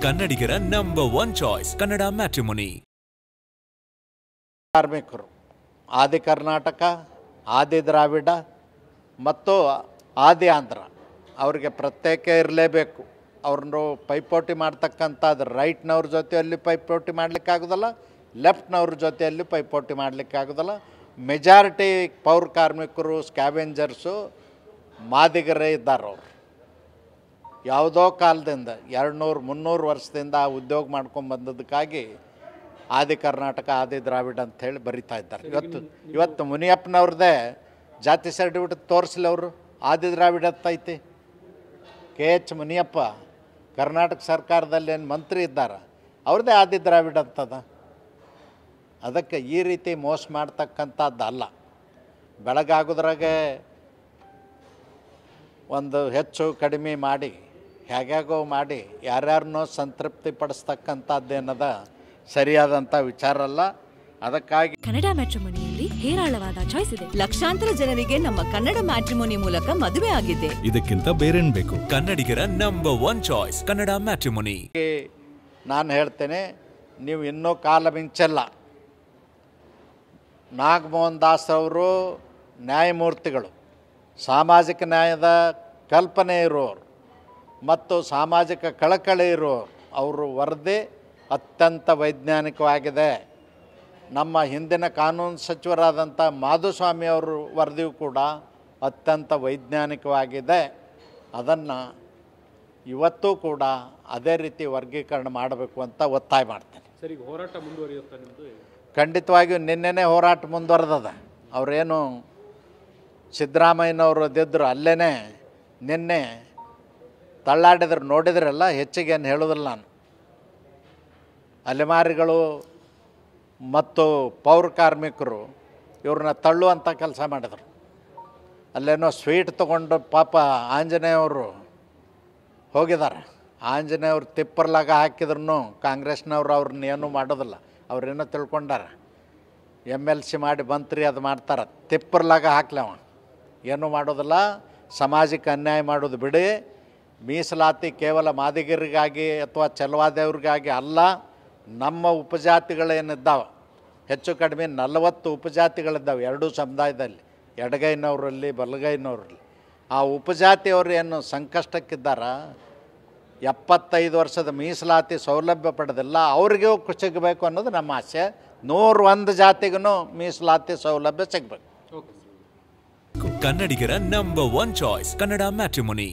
ಕನ್ನಡಿಗರ number 1 choice Kannada matrimony. ಕಾರ್ಮಿಕರು ಆದಿ ಕರ್ನಾಟಕ, ಆದಿ ದ್ರಾವಿಡ ಮತ್ತು ಆದಿ ಆಂಧ್ರ ಅವರಿಗೆ ಪ್ರತ್ಯೇಕ ಇರಲೇಬೇಕು. ಅವ್ರನ್ನು ಪೈಪೋಟಿ ಮಾಡ್ತಕ್ಕಂಥದ್ದು ರೈಟ್ನವ್ರ ಜೊತೆಯಲ್ಲಿ ಪೈಪೋಟಿ ಮಾಡಲಿಕ್ಕಾಗೋದಿಲ್ಲ, ಲೆಫ್ಟ್ನವ್ರ ಜೊತೆಯಲ್ಲಿ ಪೈಪೋಟಿ ಮಾಡಲಿಕ್ಕಾಗೋದಿಲ್ಲ. ಮೆಜಾರಿಟಿ ಪೌರ ಕಾರ್ಮಿಕರು ಸ್ಕ್ಯಾವೆಂಜರ್ಸು ಮಾದಿಗರೇ ಇದ್ದಾರೆ. ಅವರು ಯಾವುದೋ ಕಾಲದಿಂದ 200-300 ವರ್ಷದಿಂದ ಉದ್ಯೋಗ ಮಾಡ್ಕೊಂಬಂದದಕ್ಕಾಗಿ ಆದಿ ಕರ್ನಾಟಕ, ಆದಿ ದ್ರಾವಿಡ ಅಂಥೇಳಿ ಬರಿತಾ ಇದ್ದಾರೆ. ಇವತ್ತು ಮುನಿಯಪ್ಪನವ್ರದ್ದೇ ಜಾತಿ ಸರ್ಟಿಫಿಕೇಟ್ ತೋರಿಸಲಿ. ಅವರು ಆದಿ ದ್ರಾವಿಡ ಐತಿ. KH ಮುನಿಯಪ್ಪ ಕರ್ನಾಟಕ ಸರ್ಕಾರದಲ್ಲಿ ಏನು ಮಂತ್ರಿ ಇದ್ದಾರೆ, ಅವ್ರದ್ದೇ ಆದಿ ದ್ರಾವಿಡ ಅಂತದ. ಅದಕ್ಕೆ ಈ ರೀತಿ ಮೋಸ ಮಾಡ್ತಕ್ಕಂಥದ್ದಲ್ಲ. ಬೆಳಗಾಗೋದ್ರಾಗೆ ಒಂದು ಹೆಚ್ಚು ಕಡಿಮೆ ಮಾಡಿ ಹೇಗ್ಯಾಗೋ ಮಾಡಿ ಯಾರ್ಯಾರನ್ನೋ ಸಂತೃಪ್ತಿ ಪಡಿಸ್ತಕ್ಕಂಥದ್ದೇನದ ಸರಿಯಾದಂಥ ವಿಚಾರ ಅಲ್ಲ. ಅದಕ್ಕಾಗಿ ಕನ್ನಡ ಮ್ಯಾಟ್ರಿಮೋನಿಯಲ್ಲಿ ಹೇರಾಳವಾದ ಚಾಯ್ಸ್ ಇದೆ. ಲಕ್ಷಾಂತರ ಜನರಿಗೆ ನಮ್ಮ ಕನ್ನಡ ಮ್ಯಾಟ್ರಿಮೋನಿ ಮೂಲಕ ಮದುವೆ ಆಗಿದೆ. ಇದಕ್ಕಿಂತ ಬೇರೇನ್ ಬೇಕು? ಕನ್ನಡಿಗರ ನಂಬರ್ 1 ಚಾಯ್ಸ್ ಕನ್ನಡ ಮ್ಯಾಟ್ರಿಮೋನಿ. ನಾನು ಹೇಳ್ತೇನೆ, ನೀವು ಇನ್ನೂ ಕಾಲ ಮಿಂಚಲ್ಲ. ನಾಗಮೋಹನ್ ದಾಸ್ ಅವರು ನ್ಯಾಯಮೂರ್ತಿಗಳು, ಸಾಮಾಜಿಕ ನ್ಯಾಯದ ಕಲ್ಪನೆ ಇರೋರು ಮತ್ತು ಸಾಮಾಜಿಕ ಕಳಕಳಿ ಇರೋರು. ಅವರು ವರದಿ ಅತ್ಯಂತ ವೈಜ್ಞಾನಿಕವಾಗಿದೆ. ನಮ್ಮ ಹಿಂದಿನ ಕಾನೂನು ಸಚಿವರಾದಂಥ ಮಾಧುಸ್ವಾಮಿ ಅವರು ವರದಿಯೂ ಕೂಡ ಅತ್ಯಂತ ವೈಜ್ಞಾನಿಕವಾಗಿದೆ. ಅದನ್ನು ಇವತ್ತೂ ಕೂಡ ಅದೇ ರೀತಿ ವರ್ಗೀಕರಣ ಮಾಡಬೇಕು ಅಂತ ಒತ್ತಾಯ ಮಾಡ್ತೇನೆ. ಸರಿ, ಹೋರಾಟ ಮುಂದುವರಿಯುತ್ತಾ ನಿಮ್ಮದು? ಖಂಡಿತವಾಗಿಯೂ ನಿನ್ನೆನೇ ಹೋರಾಟ ಮುಂದುವರೆದದ. ಅವರೇನು ಸಿದ್ದರಾಮಯ್ಯನವರು ಇದ್ದಿದ್ರು ಅಲ್ಲೇ ನಿನ್ನೆ ತಳ್ಳಾಡಿದ್ರು, ನೋಡಿದ್ರಲ್ಲ. ಹೆಚ್ಚಿಗೆ ಏನು ಹೇಳೋದಿಲ್ಲ ನಾನು. ಅಲೆಮಾರಿಗಳು ಮತ್ತು ಪೌರ ಕಾರ್ಮಿಕರು ಇವ್ರನ್ನ ತಳ್ಳುವಂಥ ಕೆಲಸ ಮಾಡಿದರು. ಅಲ್ಲೇನೋ ಸ್ವೀಟ್ ತೊಗೊಂಡು ಪಾಪ ಆಂಜನೇಯವರು ಹೋಗಿದ್ದಾರೆ. ಆಂಜನೇಯವ್ರು ತಿಪ್ಪರ್ಲಾಗ ಹಾಕಿದ್ರು ಕಾಂಗ್ರೆಸ್ನವ್ರು ಅವ್ರನ್ನ ಏನೂ ಮಾಡೋದಿಲ್ಲ. ಅವ್ರೇನೋ ತಿಳ್ಕೊಂಡಾರ MLC ಮಾಡಿ ಮಂತ್ರಿ ಅದು ಮಾಡ್ತಾರೆ. ತಿಪ್ಪರ್ಲಾಗ ಹಾಕ್ಲವ ಏನೂ ಮಾಡೋದಿಲ್ಲ. ಸಮಾಜಕ್ಕೆ ಅನ್ಯಾಯ ಮಾಡೋದು ಬಿಡಿ. ಮೀಸಲಾತಿ ಕೇವಲ ಮಾದಿಗರಿಗಾಗಿ ಅಥವಾ ಚೆಲುವಾದೇವ್ರಿಗಾಗಿ ಅಲ್ಲ. ನಮ್ಮ ಉಪಜಾತಿಗಳೇನಿದ್ದಾವೆ, ಹೆಚ್ಚು ಕಡಿಮೆ 40 ಉಪಜಾತಿಗಳಿದ್ದಾವೆ ಎರಡೂ ಸಮುದಾಯದಲ್ಲಿ, ಎಡಗೈನವರಲ್ಲಿ ಬಲಗೈನವರಲ್ಲಿ. ಆ ಉಪಜಾತಿಯವರು ಏನು ಸಂಕಷ್ಟಕ್ಕಿದ್ದಾರ, 75 ವರ್ಷದ ಮೀಸಲಾತಿ ಸೌಲಭ್ಯ ಪಡೆದಿಲ್ಲ, ಅವ್ರಿಗೂ ಸಿಗಬೇಕು ಅನ್ನೋದು ನಮ್ಮ ಆಸೆ. 101 ಜಾತಿಗೂ ಮೀಸಲಾತಿ ಸೌಲಭ್ಯ ಸಿಗಬೇಕು. ಕನ್ನಡಿಗರ ನಂಬರ್ 1 ಚಾಯ್ಸ್ ಕನ್ನಡ ಮ್ಯಾಟ್ರಿಮೋನಿ.